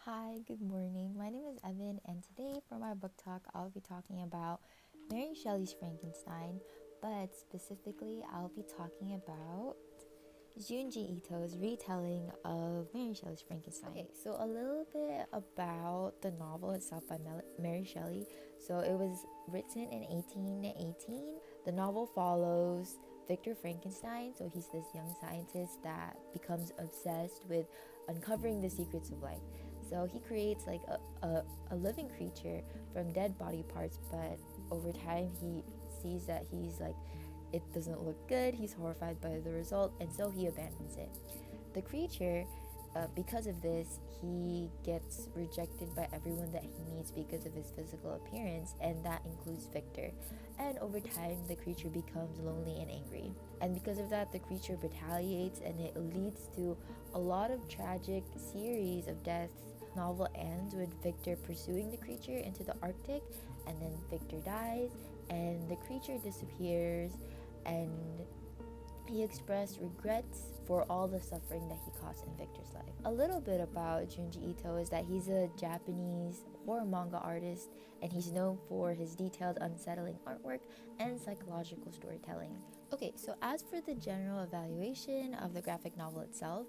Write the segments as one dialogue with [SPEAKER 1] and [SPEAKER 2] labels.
[SPEAKER 1] Hi, good morning. My name is Evan, and today for my book talk, I'll be talking about Mary Shelley's Frankenstein, but specifically, I'll be talking about Junji Ito's retelling of Mary Shelley's Frankenstein. Okay, so a little bit about the novel itself by Mary Shelley. So it was written in 1818. The novel follows Victor Frankenstein. So he's this young scientist that becomes obsessed with uncovering the secrets of life. So he creates like a living creature from dead body parts, but over time he sees that it doesn't look good. He's horrified by the result, and so he abandons it. The creature, because of this, he gets rejected by everyone that he meets because of his physical appearance, and that includes Victor. And over time, the creature becomes lonely and angry. And because of that, the creature retaliates, and it leads to a lot of tragic series of deaths. Novel ends with Victor pursuing the creature into the Arctic, and then Victor dies, and the creature disappears, and he expressed regrets for all the suffering that he caused in Victor's life. A little bit about Junji Ito is that he's a Japanese horror manga artist, and he's known for his detailed, unsettling artwork and psychological storytelling. Okay, so as for the general evaluation of the graphic novel itself,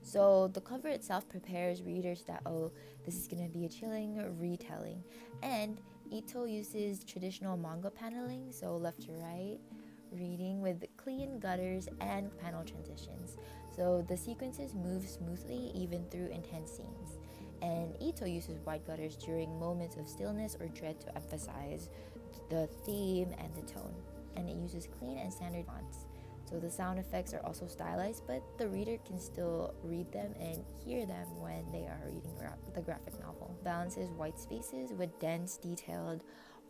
[SPEAKER 1] so the cover itself prepares readers that, oh, this is going to be a chilling retelling. And Ito uses traditional manga paneling, so left to right reading with clean gutters and panel transitions. So the sequences move smoothly even through intense scenes. And Ito uses wide gutters during moments of stillness or dread to emphasize the theme and the tone. And it uses clean and standard fonts. So the sound effects are also stylized, but the reader can still read them and hear them when they are reading the graphic novel. Balances white spaces with dense, detailed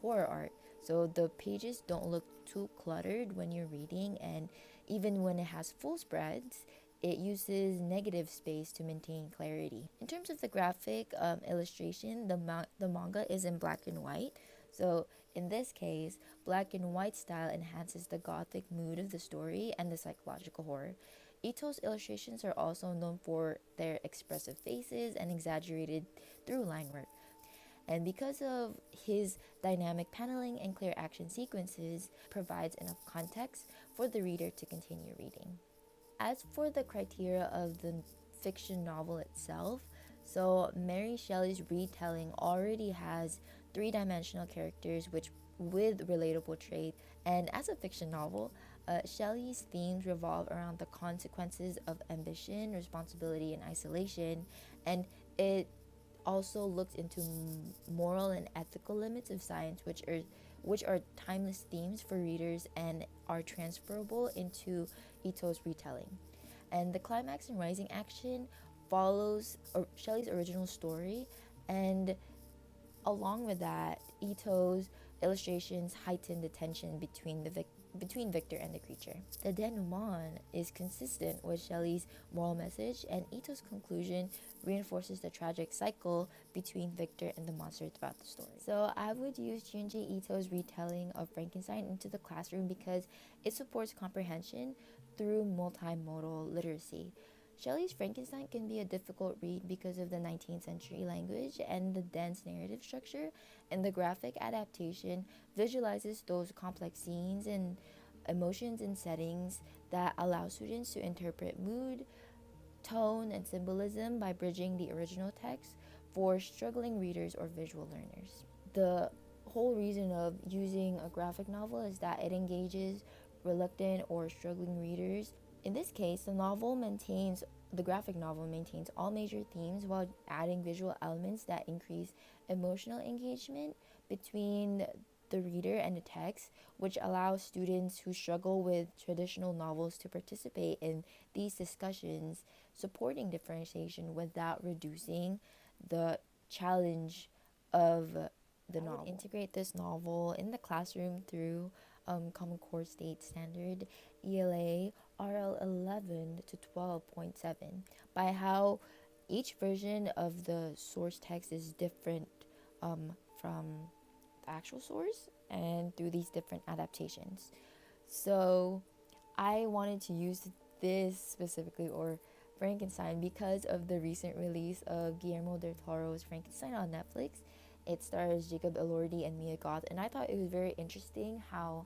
[SPEAKER 1] horror art. So the pages don't look too cluttered when you're reading, and even when it has full spreads, it uses negative space to maintain clarity. In terms of the graphic illustration, the manga is in black and white. So in this case, black and white style enhances the gothic mood of the story and the psychological horror. Ito's illustrations are also known for their expressive faces and exaggerated through line work. And because of his dynamic paneling and clear action sequences, provides enough context for the reader to continue reading. As for the criteria of the fiction novel itself, so Mary Shelley's retelling already has three-dimensional characters with relatable traits, and as a fiction novel, Shelley's themes revolve around the consequences of ambition, responsibility, and isolation, and it also looked into moral and ethical limits of science, which are timeless themes for readers and are transferable into Ito's retelling. And the climax and rising action follows Shelley's original story, and along with that, Ito's illustrations heighten the tension between Victor and the creature. The denouement is consistent with Shelley's moral message, and Ito's conclusion reinforces the tragic cycle between Victor and the monster throughout the story. So I would use Junji Ito's retelling of Frankenstein into the classroom because it supports comprehension through multimodal literacy. Shelley's Frankenstein can be a difficult read because of the 19th century language and the dense narrative structure, and the graphic adaptation visualizes those complex scenes and emotions and settings that allow students to interpret mood, tone, and symbolism by bridging the original text for struggling readers or visual learners. The whole reason of using a graphic novel is that it engages reluctant or struggling readers. In this case, the graphic novel maintains all major themes while adding visual elements that increase emotional engagement between the reader and the text, which allows students who struggle with traditional novels to participate in these discussions, supporting differentiation without reducing the challenge of the novel. I would integrate this novel in the classroom through Common Core State Standard ELA RL 11 to 12.7 by how each version of the source text is different from the actual source and through these different adaptations. So I wanted to use this specifically, or Frankenstein because of the recent release of Guillermo del Toro's Frankenstein on Netflix. It stars Jacob Elordi and Mia Goth, and I thought it was very interesting how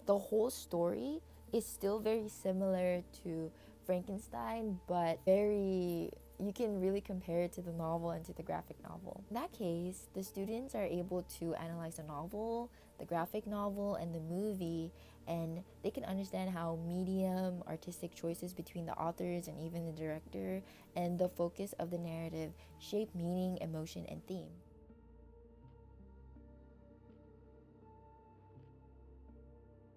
[SPEAKER 1] the whole story is still very similar to Frankenstein, but very, you can really compare it to the novel and to the graphic novel. In that case, the students are able to analyze the novel, the graphic novel, and the movie, and they can understand how medium, artistic choices between the authors and even the director and the focus of the narrative shape meaning, emotion, and theme.